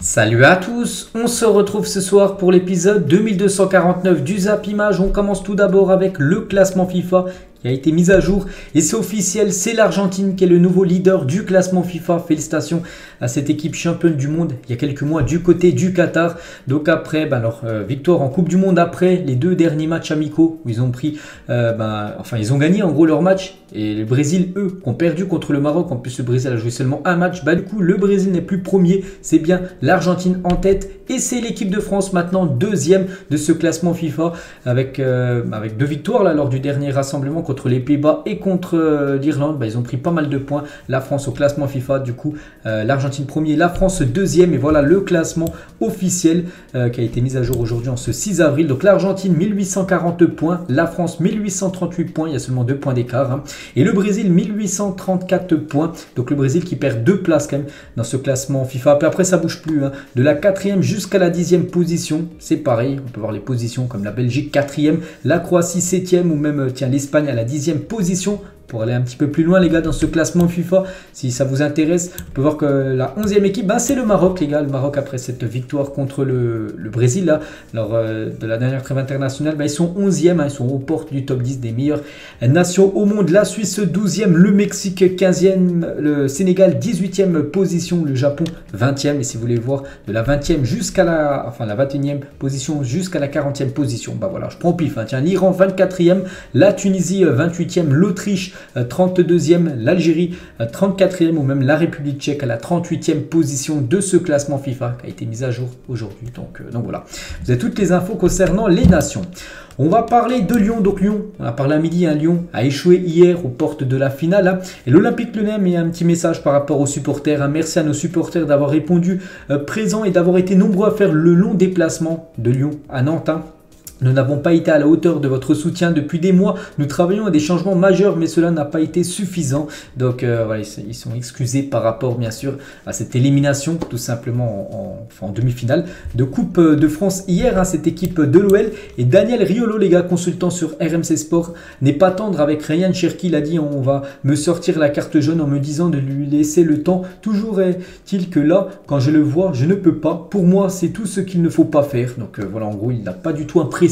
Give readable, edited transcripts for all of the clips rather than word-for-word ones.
Salut à tous, on se retrouve ce soir pour l'épisode 2249 du Zap Image. On commence tout d'abord avec le classement FIFA qui a été mis à jour et c'est officiel, c'est l'Argentine qui est le nouveau leader du classement FIFA. Félicitations à cette équipe championne du monde il y a quelques mois du côté du Qatar. Donc après victoire en Coupe du Monde après les deux derniers matchs amicaux où ils ont pris, ils ont gagné en gros leur match. Et le Brésil, eux, ont perdu contre le Maroc. En plus, le Brésil a joué seulement un match. Du coup, le Brésil n'est plus premier. C'est bien l'Argentine en tête. Et c'est l'équipe de France maintenant deuxième de ce classement FIFA. Avec deux victoires là, lors du dernier rassemblement contre les Pays-Bas et contre l'Irlande. Ils ont pris pas mal de points. La France au classement FIFA. Du coup, l'Argentine premier, la France deuxième. Et voilà le classement officiel qui a été mis à jour aujourd'hui en ce 6 avril. Donc l'Argentine, 1840 points. La France, 1838 points. Il y a seulement 2 points d'écart. Et le Brésil, 1834 points. Donc le Brésil qui perd 2 places quand même dans ce classement FIFA. Après, ça bouge plus. De la 4e jusqu'à la 10e position, c'est pareil. On peut voir les positions comme la Belgique 4e, la Croatie 7e ou même l'Espagne à la 10e position. Pour aller un petit peu plus loin les gars dans ce classement FIFA, si ça vous intéresse, on peut voir que la 11e équipe, c'est le Maroc les gars. Le Maroc après cette victoire contre le Brésil là, lors de la dernière trêve internationale, ils sont 11e, ils sont aux portes du top 10 des meilleures nations au monde. La Suisse 12e, le Mexique 15e, le Sénégal 18e position, le Japon 20e. Et si vous voulez voir de la 20e jusqu'à la 21e position jusqu'à la 40e position, voilà, je prends au pif. L'Iran 24e, la Tunisie 28e, l'Autriche 32e, l'Algérie 34e ou même la République tchèque à la 38e position de ce classement FIFA qui a été mis à jour aujourd'hui. Donc voilà, vous avez toutes les infos concernant les nations. On va parler de Lyon. Donc Lyon, on a parlé à midi, Lyon a échoué hier aux portes de la finale. Et l'Olympique Lyonnais a mis un petit message par rapport aux supporters. Merci à nos supporters d'avoir répondu présent et d'avoir été nombreux à faire le long déplacement de Lyon à Nantes. Nous n'avons pas été à la hauteur de votre soutien depuis des mois. Nous travaillons à des changements majeurs, mais cela n'a pas été suffisant. Donc voilà, ils sont excusés par rapport bien sûr à cette élimination, tout simplement en demi-finale de Coupe de France hier. Cette équipe de l'OL et Daniel Riolo, les gars, consultant sur RMC Sport, n'est pas tendre avec Ryan Cherki. Il a dit on va me sortir la carte jaune en me disant de lui laisser le temps. Toujours est-il que là, quand je le vois, je ne peux pas. Pour moi, c'est tout ce qu'il ne faut pas faire. Donc voilà, en gros, il n'a pas du tout impressionné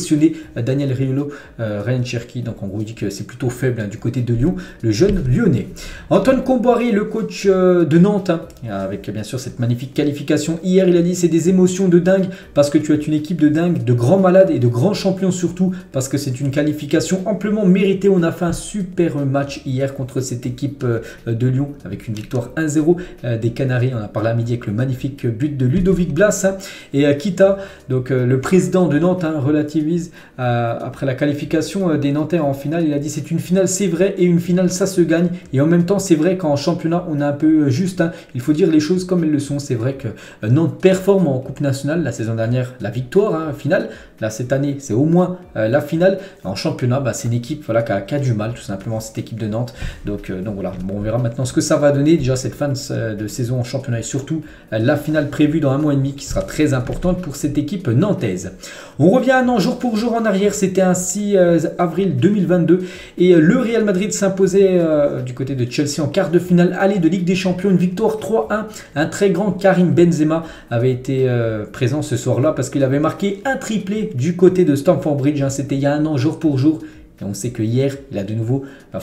Daniel Riolo, Ryan Cherki. Donc en gros il dit que c'est plutôt faible du côté de Lyon, le jeune lyonnais. Antoine Comboiré, le coach de Nantes, avec bien sûr cette magnifique qualification hier, il a dit c'est des émotions de dingue parce que tu as une équipe de dingue, de grands malades et de grands champions surtout parce que c'est une qualification amplement méritée. On a fait un super match hier contre cette équipe de Lyon avec une victoire 1-0 des Canaries. On a parlé à midi avec le magnifique but de Ludovic Blas et Kita, donc le président de Nantes, relativise après la qualification des Nantais en finale. Il a dit c'est une finale, c'est vrai, et une finale ça se gagne, et en même temps c'est vrai qu'en championnat on est un peu juste, il faut dire les choses comme elles le sont. C'est vrai que Nantes performe en Coupe nationale, la saison dernière la victoire finale, là cette année c'est au moins la finale. En championnat c'est une équipe qui a du mal tout simplement, cette équipe de Nantes. Donc voilà, on verra maintenant ce que ça va donner. Déjà cette fin de saison en championnat et surtout la finale prévue dans un mois et demi qui sera très importante pour cette équipe nantaise. On revient un an jour pour jour en arrière, c'était un 6 avril 2022 et le Real Madrid s'imposait du côté de Chelsea en quart de finale aller de Ligue des Champions, une victoire 3-1. Un très grand Karim Benzema avait été présent ce soir-là parce qu'il avait marqué un triplé du côté de Stamford Bridge. C'était il y a un an jour pour jour. Et on sait que hier, il a de nouveau,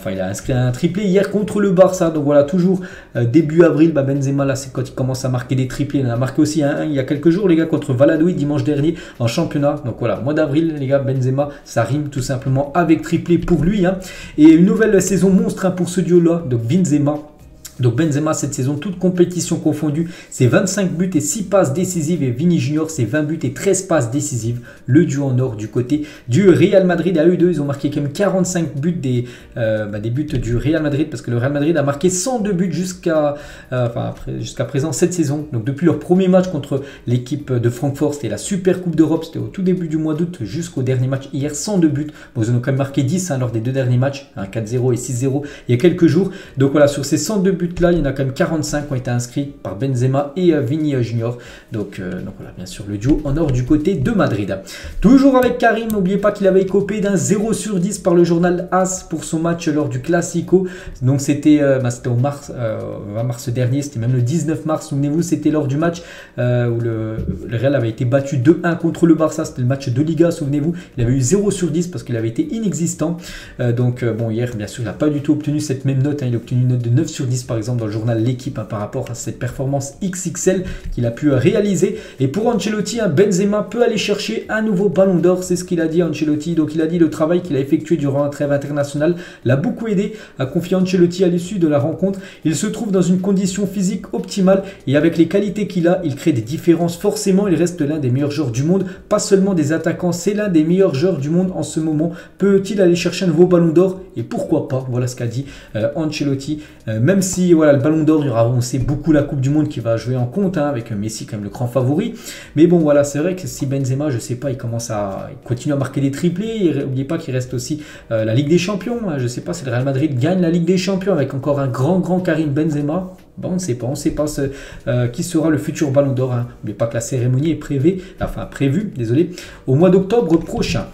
il a inscrit un triplé hier contre le Barça. Donc voilà, toujours début avril, Benzema, là, c'est quand il commence à marquer des triplés. Il en a marqué aussi un il y a quelques jours, les gars, contre Valladolid dimanche dernier en championnat. Donc voilà, mois d'avril, les gars, Benzema, ça rime tout simplement avec triplé pour lui. Et une nouvelle saison monstre pour ce duo-là, donc Benzema. Donc Benzema cette saison, toute compétition confondue, c'est 25 buts et 6 passes décisives, et Vini Junior c'est 20 buts et 13 passes décisives. Le duo en or du côté du Real Madrid. À eux deux, ils ont marqué quand même 45 buts des buts du Real Madrid, parce que le Real Madrid a marqué 102 buts jusqu'à présent cette saison. Donc depuis leur premier match contre l'équipe de Francfort, c'était la Super Coupe d'Europe, c'était au tout début du mois d'août jusqu'au dernier match hier, 102 buts. Bon, ils en ont quand même marqué 10 lors des deux derniers matchs, 4-0 et 6-0 il y a quelques jours. Donc voilà, sur ces 102 buts buts là, il y en a quand même 45 qui ont été inscrits par Benzema et Vini Junior. Donc voilà, bien sûr, le duo en or du côté de Madrid. Toujours avec Karim, n'oubliez pas qu'il avait écopé d'un 0 sur 10 par le journal AS pour son match lors du Classico. Donc c'était au mars dernier, c'était même le 19 mars, souvenez-vous, c'était lors du match où le Real avait été battu 2-1 contre le Barça, c'était le match de Liga, souvenez-vous. Il avait eu 0 sur 10 parce qu'il avait été inexistant. Bon, hier, bien sûr, il n'a pas du tout obtenu cette même note, hein. Il a obtenu une note de 9 sur 10 par exemple dans le journal L'Équipe, hein, par rapport à cette performance XXL qu'il a pu réaliser. Et pour Ancelotti, hein, Benzema peut aller chercher un nouveau ballon d'or, c'est ce qu'il a dit Ancelotti. Donc il a dit le travail qu'il a effectué durant la trêve internationale l'a beaucoup aidé, a confié Ancelotti à l'issue de la rencontre. Il se trouve dans une condition physique optimale et avec les qualités qu'il a, il crée des différences. Forcément, il reste l'un des meilleurs joueurs du monde, pas seulement des attaquants, c'est l'un des meilleurs joueurs du monde en ce moment. Peut-il aller chercher un nouveau ballon d'or? Et pourquoi pas? Voilà ce qu'a dit Ancelotti. Même si voilà, le ballon d'or, il y aura, on sait, beaucoup la Coupe du Monde qui va jouer en compte, hein, avec Messi comme le grand favori. Mais bon, voilà, c'est vrai que si Benzema, je sais pas, il continue à marquer des triplés. N'oubliez pas qu'il reste aussi la Ligue des Champions. Hein. Je sais pas si le Real Madrid gagne la Ligue des Champions avec encore un grand Karim Benzema. Bon, on ne sait pas qui sera le futur ballon d'or. Hein. N'oubliez pas que la cérémonie est prévue, au mois d'octobre prochain.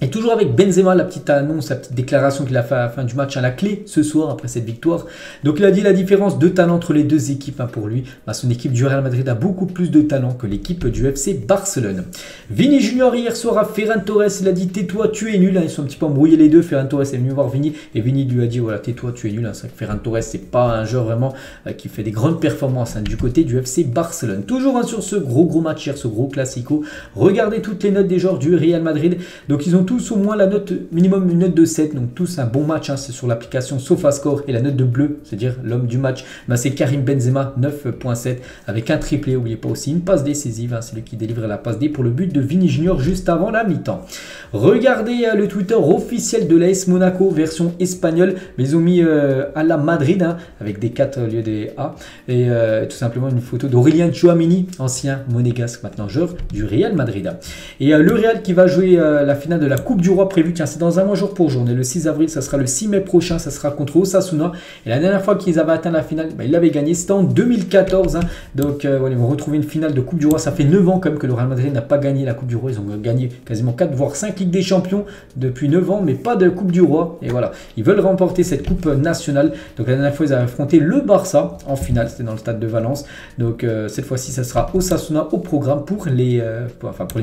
Et toujours avec Benzema, la petite annonce, la petite déclaration qu'il a fait à la fin du match à la clé ce soir après cette victoire. Donc il a dit la différence de talent entre les deux équipes, hein, pour lui. Son équipe du Real Madrid a beaucoup plus de talent que l'équipe du FC Barcelone. Vini Junior hier soir à Ferran Torres, il a dit tais-toi, tu es nul. Hein. Ils sont un petit peu embrouillés les deux. Ferran Torres est venu voir Vini et Vini lui a dit voilà, tais-toi, tu es nul. Hein. C'est vrai que Ferran Torres, c'est pas un joueur vraiment qui fait des grandes performances, hein, du côté du FC Barcelone. Toujours, hein, sur ce gros match hier, ce gros classico. Regardez toutes les notes des joueurs du Real Madrid. Donc ils ont tous au moins la note minimum, une note de 7, donc tous un bon match, hein, c'est sur l'application SofaScore. Et la note de bleu, c'est-à-dire l'homme du match, c'est Karim Benzema, 9.7 avec un triplé. N'oubliez pas aussi une passe décisive, hein, c'est lui qui délivre la passe D pour le but de Vini Junior juste avant la mi-temps. Regardez le Twitter officiel de l'AS Monaco version espagnole, mais ils ont mis à la Madrid, hein, avec des 4 au lieu des A, et tout simplement une photo d'Aurélien Tchouameni, ancien monégasque, maintenant joueur du Real Madrid. Et le Real qui va jouer la finale de la Coupe du Roi prévue, tiens, c'est dans un mois jour pour jour, on est le 6 avril, ça sera le 6 mai prochain, ça sera contre Osasuna. Et la dernière fois qu'ils avaient atteint la finale, ils l'avaient gagné, c'était en 2014, hein. Donc voilà, ils vont retrouver une finale de Coupe du Roi. Ça fait 9 ans quand même que le Real Madrid n'a pas gagné la Coupe du Roi. Ils ont gagné quasiment 4 voire 5 Ligues des Champions depuis 9 ans, mais pas de Coupe du Roi. Et voilà, ils veulent remporter cette Coupe nationale. Donc la dernière fois, ils avaient affronté le Barça en finale, c'était dans le stade de Valence. Donc cette fois-ci, ça sera Osasuna au programme pour les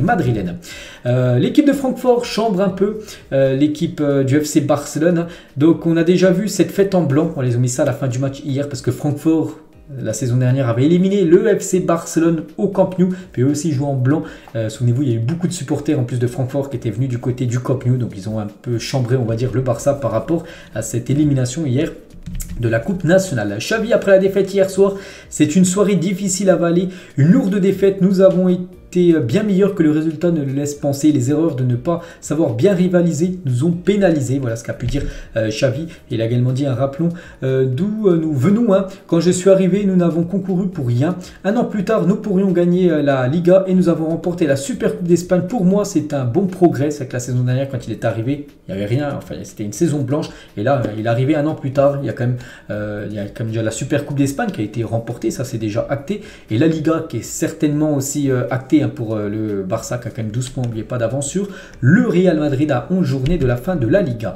Madrilènes. L'équipe de Francfort chambre un peu l'équipe du FC Barcelone. Donc on a déjà vu cette fête en blanc, on les a mis ça à la fin du match hier parce que Francfort la saison dernière avait éliminé le FC Barcelone au Camp Nou, puis eux aussi jouent en blanc. Souvenez-vous, il y a eu beaucoup de supporters en plus de Francfort qui étaient venus du côté du Camp Nou, donc ils ont un peu chambré, on va dire, le Barça par rapport à cette élimination hier de la Coupe nationale. Xavi, après la défaite hier soir, c'est une soirée difficile à avaler, une lourde défaite. Nous avons été bien meilleur que le résultat ne le laisse penser. Les erreurs de ne pas savoir bien rivaliser nous ont pénalisé. Voilà ce qu'a pu dire Xavi. Il a également dit, rappelons d'où nous venons. Hein. Quand je suis arrivé, nous n'avons concouru pour rien. Un an plus tard, nous pourrions gagner la Liga et nous avons remporté la Super Coupe d'Espagne. Pour moi, c'est un bon progrès. C'est que la saison dernière, quand il est arrivé, il n'y avait rien. Enfin, c'était une saison blanche. Et là, il est arrivé un an plus tard. Il y a quand même déjà la Super Coupe d'Espagne qui a été remportée. Ça, c'est déjà acté. Et la Liga qui est certainement aussi actée pour le Barça qui a quand même 12 points, n'oubliez pas d'avance sur le Real Madrid à 11 journées de la fin de la Liga.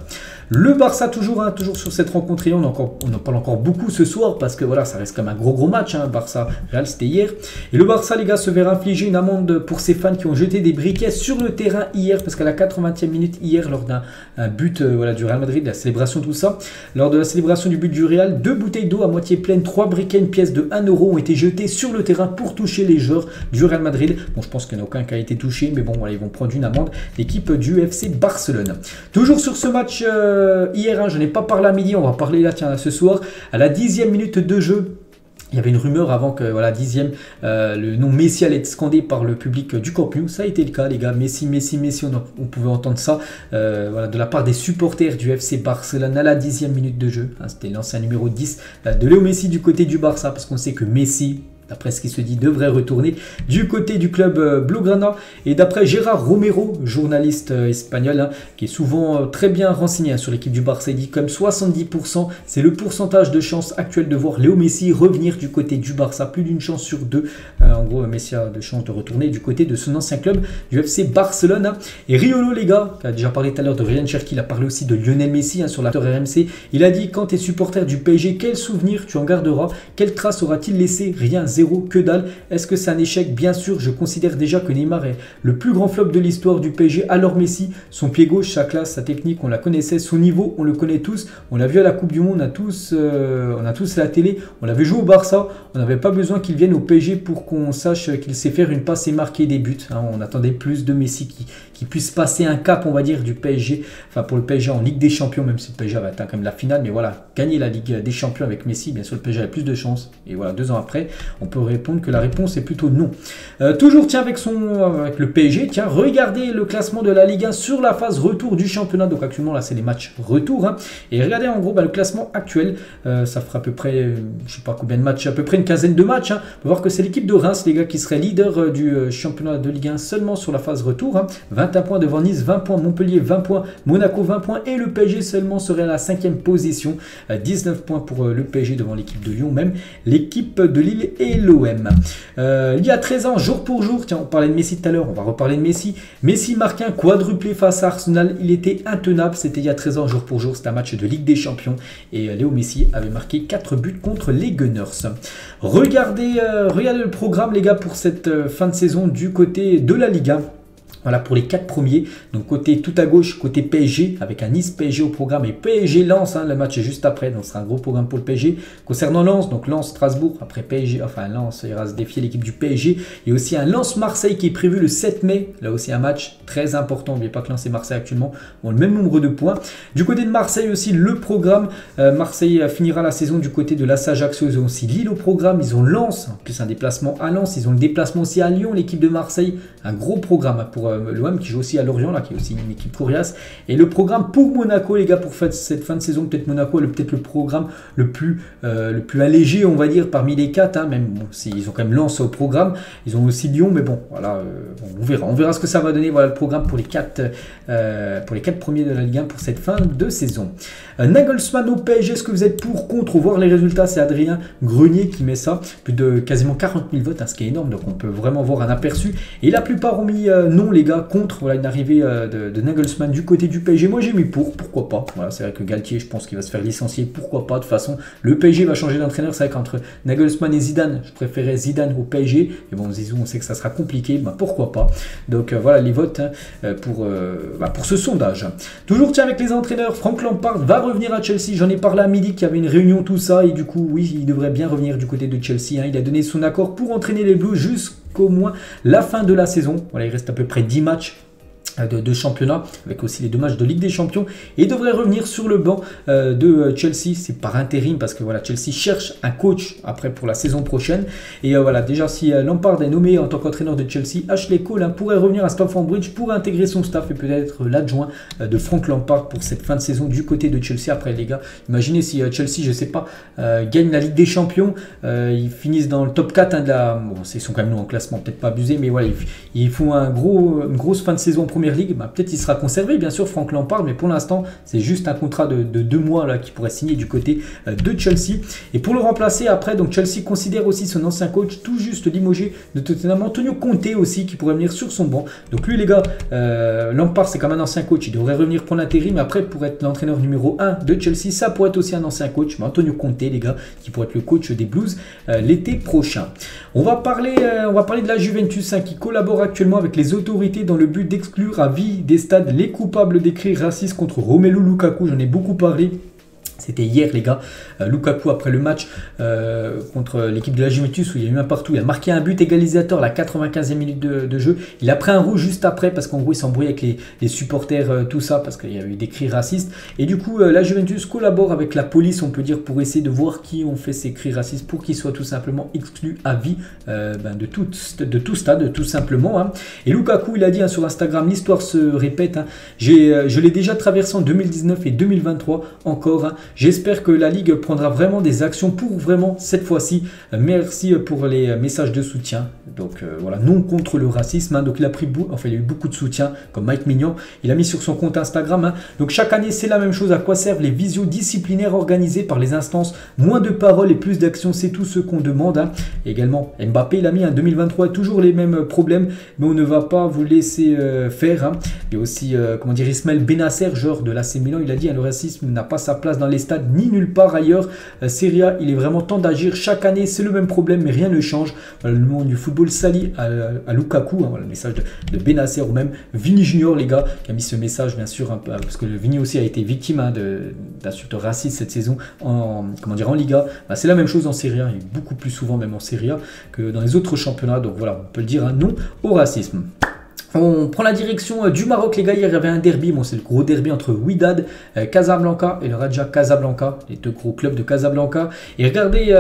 Le Barça toujours sur cette rencontre et on en parle encore beaucoup ce soir parce que voilà, ça reste quand même un gros match, hein. Barça-Real, c'était hier. Et le Barça, les gars, se verra infliger une amende pour ses fans qui ont jeté des briquets sur le terrain hier parce qu'à la 80e minute hier, lors d'un but du Real Madrid, la célébration, tout ça, lors de la célébration du but du Real, 2 bouteilles d'eau à moitié pleines, 3 briquets, une pièce de 1 euro ont été jetées sur le terrain pour toucher les joueurs du Real Madrid. Bon, je pense qu'il n'y en a aucun qui a été touché, mais bon, voilà, ils vont prendre une amende, l'équipe du FC Barcelone. Toujours sur ce match hier, hein, je n'ai pas parlé à midi, on va parler là, tiens, ce soir, à la 10e minute de jeu. Il y avait une rumeur avant que, voilà, 10e, le nom Messi allait être scandé par le public du Camp Nou. Ça a été le cas, les gars. Messi, on pouvait entendre ça voilà, de la part des supporters du FC Barcelone à la 10e minute de jeu. Hein, c'était l'ancien numéro 10 de Léo Messi du côté du Barça, parce qu'on sait que Messi, d'après ce qui se dit, devrait retourner du côté du club blaugrana. Et d'après Gérard Romero, journaliste espagnol, hein, qui est souvent très bien renseigné hein, sur l'équipe du Barça, il dit comme 70%, c'est le pourcentage de chance actuel de voir Léo Messi revenir du côté du Barça. Plus d'une chance sur deux. En gros, Messi a de chance de retourner du côté de son ancien club du FC Barcelone. Hein. Et Riolo, les gars, qui a déjà parlé tout à l'heure de Ryan Cherki, il a parlé aussi de Lionel Messi hein, sur l'acteur RMC. Il a dit, quand tu es supporter du PSG, quel souvenir tu en garderas? Quelle trace aura-t-il laissé? Rien, zéro, que dalle. Est-ce que c'est un échec? Bien sûr, je considère déjà que Neymar est le plus grand flop de l'histoire du PSG. Alors Messi, son pied gauche, sa classe, sa technique, on la connaissait. Son niveau, on le connaît tous. On l'a vu à la Coupe du Monde, on a tous la télé. On l'avait joué au Barça. On n'avait pas besoin qu'il vienne au PSG pour qu'on sache qu'il sait faire une passe et marquer des buts. Hein. On attendait plus de Messi qui puisse passer un cap, on va dire, du PSG. Enfin, pour le PSG en Ligue des Champions, même si le PSG avait atteint quand même la finale. Mais voilà, gagner la Ligue des Champions avec Messi, bien sûr, le PSG avait plus de chance. Et voilà, 2 ans après, on peut répondre que la réponse est plutôt non. Toujours, tiens, avec le PSG, tiens, regardez le classement de la Ligue 1 sur la phase retour du championnat. Donc actuellement, là, c'est les matchs retour. Hein. Et regardez en gros le classement actuel. Ça fera à peu près, je sais pas combien de matchs, à peu près une quinzaine de matchs. Hein. On va voir que c'est l'équipe de Reims, les gars, qui serait leader du championnat de Ligue 1 seulement sur la phase retour. Hein. 21 points devant Nice, 20 points Montpellier, 20 points Monaco, 20 points. Et le PSG seulement serait à la 5e position. 19 points pour le PSG devant l'équipe de Lyon, même l'équipe de Lille et l'OM. Il y a 13 ans, jour pour jour, tiens, on parlait de Messi tout à l'heure, on va reparler de Messi. Messi marque un quadruplé face à Arsenal. Il était intenable, c'était il y a 13 ans, jour pour jour. C'était un match de Ligue des Champions. Et Léo Messi avait marqué 4 buts contre les Gunners. Regardez le programme, les gars, pour cette fin de saison du côté de la Liga. Voilà pour les 4 premiers. Donc côté tout à gauche, côté PSG, avec un Nice PSG au programme et PSG Lens, hein, le match est juste après, donc ce sera un gros programme pour le PSG. Concernant Lens, donc Lens Strasbourg, après PSG, enfin Lens ira se défier l'équipe du PSG. Il y a aussi un Lens Marseille qui est prévu le 7 mai. Là aussi un match très important. N'oubliez pas que Lens et Marseille actuellement ont le même nombre de points. Du côté de Marseille aussi, le programme. Marseille finira la saison du côté de l'AS Ajaccio. Ils ont aussi Lille au programme. Ils ont Lens, en plus un déplacement à Lens. Ils ont le déplacement aussi à Lyon, l'équipe de Marseille. Un gros programme pour l'OM qui joue aussi à Lorient, là, qui est aussi une équipe coriace. Et le programme pour Monaco, les gars, pour cette fin de saison, peut-être Monaco, peut-être le programme le plus allégé, on va dire, parmi les 4. Hein, même bon, ils ont quand même Lens au programme. Ils ont aussi Lyon, mais bon, voilà, on verra. On verra ce que ça va donner. Voilà le programme pour les 4 premiers de la Ligue 1 pour cette fin de saison. Nagelsmann au PSG, est-ce que vous êtes pour, contre, voir les résultats? C'est Adrien Grenier qui met ça. Plus de quasiment 40 000 votes, hein, ce qui est énorme. Donc on peut vraiment voir un aperçu. Et la plupart ont mis non, les gars, contre. Voilà une arrivée de Nagelsmann du côté du PSG. Moi j'ai mis pourquoi pas. Voilà, c'est vrai que Galtier, je pense qu'il va se faire licencier, pourquoi pas. De toute façon, le PSG va changer d'entraîneur. C'est vrai qu'entre Nagelsmann et Zidane, je préférais Zidane au PSG. Et bon, Zizou, on sait que ça sera compliqué, bah, pourquoi pas. Donc voilà les votes hein, pour ce sondage. Toujours tiens avec les entraîneurs, Frank Lampard va revenir à Chelsea. J'en ai parlé à midi qu'il y avait une réunion, tout ça. Et du coup, oui, il devrait bien revenir du côté de Chelsea. Hein. Il a donné son accord pour entraîner les Blues jusqu'au moins la fin de la saison. Voilà, il reste à peu près 10 matchs de championnat, avec aussi les 2 matchs de Ligue des Champions, et devrait revenir sur le banc de Chelsea. C'est par intérim parce que voilà, Chelsea cherche un coach après pour la saison prochaine. Et voilà, déjà si Lampard est nommé en tant qu'entraîneur de Chelsea, Ashley Cole hein, pourrait revenir à Stamford Bridge pour intégrer son staff et peut-être l'adjoint de Frank Lampard pour cette fin de saison du côté de Chelsea. Après les gars, imaginez si Chelsea, je sais pas, gagne la Ligue des Champions, ils finissent dans le top 4 hein, de la... Bon, ils sont quand même loin en classement, peut-être pas abusé, mais voilà, ils font une grosse fin de saison en première Ligue, bah, peut-être il sera conservé bien sûr Frank Lampard, mais pour l'instant c'est juste un contrat de 2 mois là qui pourrait signer du côté de Chelsea. Et pour le remplacer après, donc Chelsea considère aussi son ancien coach tout juste limogé de Tottenham, Antonio Conte aussi, qui pourrait venir sur son banc. Donc lui les gars, Lampard c'est comme un ancien coach, il devrait revenir pour l'intérim, mais après pour être l'entraîneur numéro 1 de Chelsea, ça pourrait être aussi un ancien coach, mais Antonio Conte les gars, qui pourrait être le coach des Blues l'été prochain. On va parler de la Juventus hein, qui collabore actuellement avec les autorités dans le but d'exclure à vie des stades les coupables des cris racistes contre Romelu Lukaku. J'en ai beaucoup parlé. C'était hier les gars, Lukaku après le match contre l'équipe de la Juventus où il y a eu un partout, il a marqué un but égalisateur à la 95e minute de jeu. Il a pris un rouge juste après parce qu'en gros il s'embrouille avec les supporters, tout ça, parce qu'il y a eu des cris racistes. Et du coup la Juventus collabore avec la police, on peut dire, pour essayer de voir qui ont fait ces cris racistes pour qu'ils soient tout simplement exclus à vie de tout stade, tout simplement. Hein. Et Lukaku il a dit hein, sur Instagram, l'histoire se répète, hein, je l'ai déjà traversé en 2019 et 2023 encore. Hein. J'espère que la Ligue prendra vraiment des actions pour vraiment cette fois-ci. Merci pour les messages de soutien. Donc voilà, non contre le racisme. Donc il a il a eu beaucoup de soutien, comme Mike Mignon. Il a mis sur son compte Instagram. Donc chaque année, c'est la même chose. À quoi servent les visios disciplinaires organisées par les instances? Moins de paroles et plus d'actions, c'est tout ce qu'on demande. Et également, Mbappé, il a mis en 2023 toujours les mêmes problèmes, mais on ne va pas vous laisser faire. Il y a aussi, comment dire, Ismaël Benasser, joueur de l'AC Milan, il a dit le racisme n'a pas sa place dans les stades ni nulle part ailleurs. Serie A, il est vraiment temps d'agir. Chaque année, c'est le même problème, mais rien ne change. Le monde du football s'allie à Lukaku. Voilà, le message de Benasser, ou même Vini Junior, les gars, qui a mis ce message, bien sûr, parce que Vini aussi a été victime d'insultes racistes cette saison en Liga. C'est la même chose en Serie A, et beaucoup plus souvent même en Serie A que dans les autres championnats. Donc voilà, on peut le dire, non au racisme. On prend la direction du Maroc, les gars. Hier, il y avait un derby. Bon, c'est le gros derby entre Wydad Casablanca et le Raja Casablanca, les deux gros clubs de Casablanca. Et regardez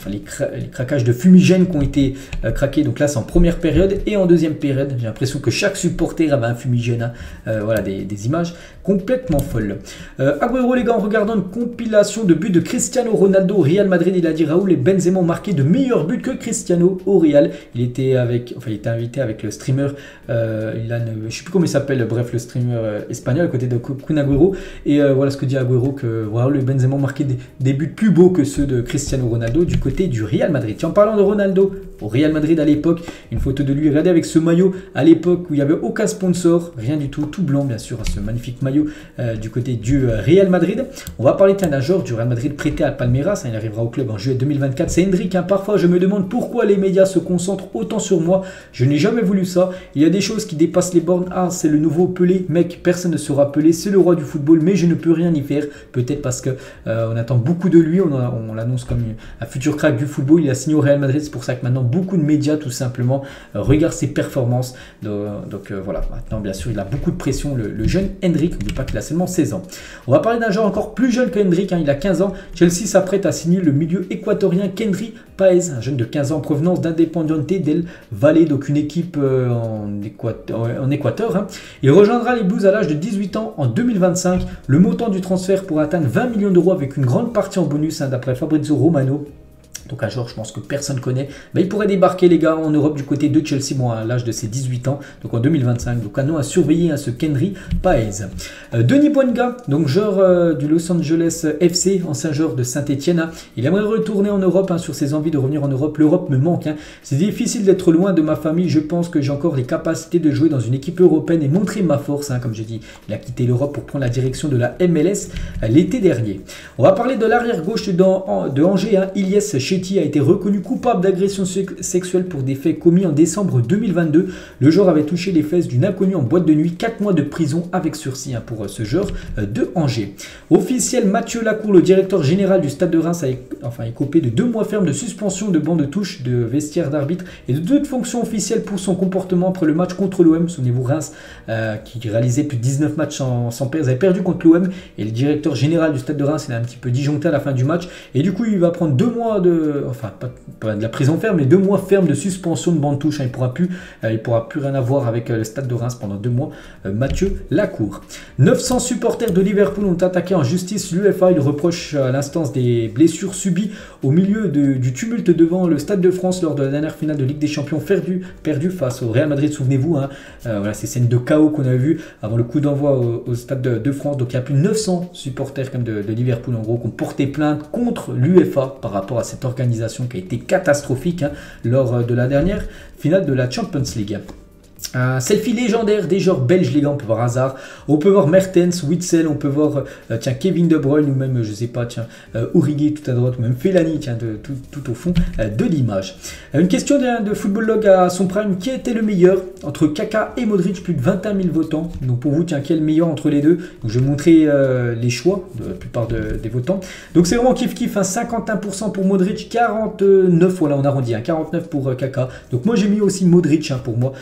les craquages de fumigène qui ont été craqués. Donc là, c'est en première période et en deuxième période. J'ai l'impression que chaque supporter avait un fumigène. Voilà, des images complètement folles. Agüero, les gars, en regardant une compilation de buts de Cristiano Ronaldo au Real Madrid, il a dit Raoul et Benzema ont marqué de meilleurs buts que Cristiano au Real. Il était invité avec le streamer. Je ne sais plus comment il s'appelle, bref, le streamer espagnol à côté de Kun Agüero. Et voilà ce que dit Agüero, que voilà, le Benzema marquait des buts plus beaux que ceux de Cristiano Ronaldo du côté du Real Madrid. Tiens, en parlant de Ronaldo, au Real Madrid à l'époque, une photo de lui, regardez, avec ce maillot à l'époque où il n'y avait aucun sponsor, rien du tout, tout blanc bien sûr, ce magnifique maillot du côté du Real Madrid. On va parler d'un joueur du Real Madrid prêté à Palmeiras, il arrivera au club en juillet 2024, c'est Endrick. Parfois je me demande pourquoi les médias se concentrent autant sur moi, je n'ai jamais voulu ça. Il y a des choses qui dépassent les bornes. Ah, c'est le nouveau Pelé. Mec, personne ne sera Pelé. C'est le roi du football, mais je ne peux rien y faire. Peut-être parce que on attend beaucoup de lui. On l'annonce comme un futur crack du football. Il a signé au Real Madrid. C'est pour ça que maintenant, beaucoup de médias, tout simplement, regardent ses performances. Donc voilà. Maintenant, bien sûr, il a beaucoup de pression. Le jeune Endrick. N'oublie pas qu'il a seulement 16 ans. On va parler d'un joueur encore plus jeune que Endrick. Il a 15 ans. Chelsea s'apprête à signer le milieu équatorien Kendry Páez, un jeune de 15 ans en provenance d'Independiente del Valle, donc une équipe en Équateur. Il rejoindra les Blues à l'âge de 18 ans en 2025. Le montant du transfert pourrait atteindre 20 millions d'euros avec une grande partie en bonus, d'après Fabrizio Romano. Donc un joueur, je pense que personne connaît. Il pourrait débarquer, les gars, en Europe du côté de Chelsea, à l'âge de ses 18 ans, donc en 2025. Donc un nom à surveiller, ce Kendry Páez. Denis Bouanga, donc joueur du Los Angeles FC, ancien joueur de Saint-Etienne. Il aimerait retourner en Europe, sur ses envies de revenir en Europe. L'Europe me manque. C'est difficile d'être loin de ma famille. Je pense que j'ai encore les capacités de jouer dans une équipe européenne et montrer ma force. Comme j'ai dit, il a quitté l'Europe pour prendre la direction de la MLS l'été dernier. On va parler de l'arrière gauche de Angers, Ilyes Chetty a été reconnu coupable d'agression sexuelle pour des faits commis en décembre 2022. Le joueur avait touché les fesses d'une inconnue en boîte de nuit. 4 mois de prison avec sursis pour ce joueur de Angers. Officiel, Mathieu Lacour, le directeur général du Stade de Reims, a écopé de 2 mois ferme de suspension de banc de touche, de vestiaire d'arbitre et de 2 fonctions officielles pour son comportement après le match contre l'OM. Souvenez-vous, Reims, qui réalisait plus de 19 matchs sans perdre, avait perdu contre l'OM, et le directeur général du Stade de Reims, il a un petit peu disjoncté à la fin du match, et du coup il va prendre 2 mois pas de la prison ferme, mais 2 mois ferme de suspension de banc de touche. Il ne pourra plus rien avoir avec le Stade de Reims pendant 2 mois. Mathieu Lacour. 900 supporters de Liverpool ont attaqué en justice l'UEFA. Ils reprochent à l'instance des blessures subies au milieu du tumulte devant le Stade de France lors de la dernière finale de Ligue des Champions perdu face au Real Madrid. Souvenez-vous, voilà, ces scènes de chaos qu'on a vues avant le coup d'envoi au Stade de France. Donc il y a plus de 900 supporters de Liverpool en gros qui ont porté plainte contre l'UEFA par rapport à cette organisation qui a été catastrophique lors de la dernière finale de la Champions League. Un selfie légendaire des joueurs belges, les gars. On peut voir Hazard, on peut voir Mertens, Witsel, on peut voir Kevin De Bruyne, ou même, je sais pas, Origi tout à droite, ou même Fellaini, tout au fond de l'image. Une question de Football Log à son prime: qui était le meilleur entre Kaka et Modric? Plus de 21 000 votants. Donc pour vous, qui est le meilleur entre les deux? Donc je vais montrer les choix de la plupart des votants. Donc c'est vraiment kiff-kiff, 51% pour Modric, 49, voilà, on arrondit, 49 pour Kaka. Donc moi j'ai mis aussi Modric pour moi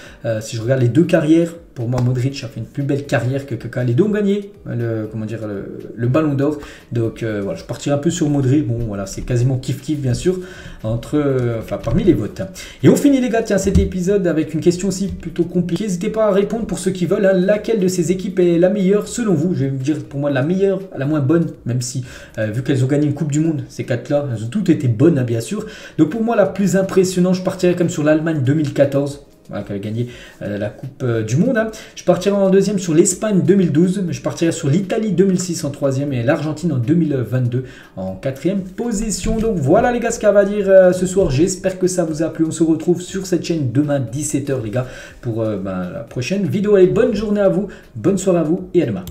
si je regarde les deux carrières, pour moi, Modric a fait une plus belle carrière que Kaka. Les deux ont gagné le Ballon d'Or. Donc voilà, je partirai un peu sur Modric. Bon, voilà, c'est quasiment kiff-kiff, bien sûr, parmi les votes. Et on finit, les gars, tiens, cet épisode avec une question aussi plutôt compliquée. N'hésitez pas à répondre pour ceux qui veulent. Hein, laquelle de ces équipes est la meilleure, selon vous? Je vais vous dire, pour moi, la meilleure, la moins bonne, même si, vu qu'elles ont gagné une Coupe du Monde, ces quatre-là, elles ont toutes été bonnes, hein, bien sûr. Donc pour moi, la plus impressionnante, je partirai comme sur l'Allemagne 2014. Voilà, qui avait gagné la Coupe du Monde. Hein. Je partirai en deuxième sur l'Espagne 2012, je partirai sur l'Italie 2006 en troisième et l'Argentine en 2022 en quatrième position. Donc voilà, les gars, ce qu'il va dire ce soir. J'espère que ça vous a plu. On se retrouve sur cette chaîne demain 17 h, les gars, pour la prochaine vidéo. Allez, bonne journée à vous, bonne soirée à vous et à demain.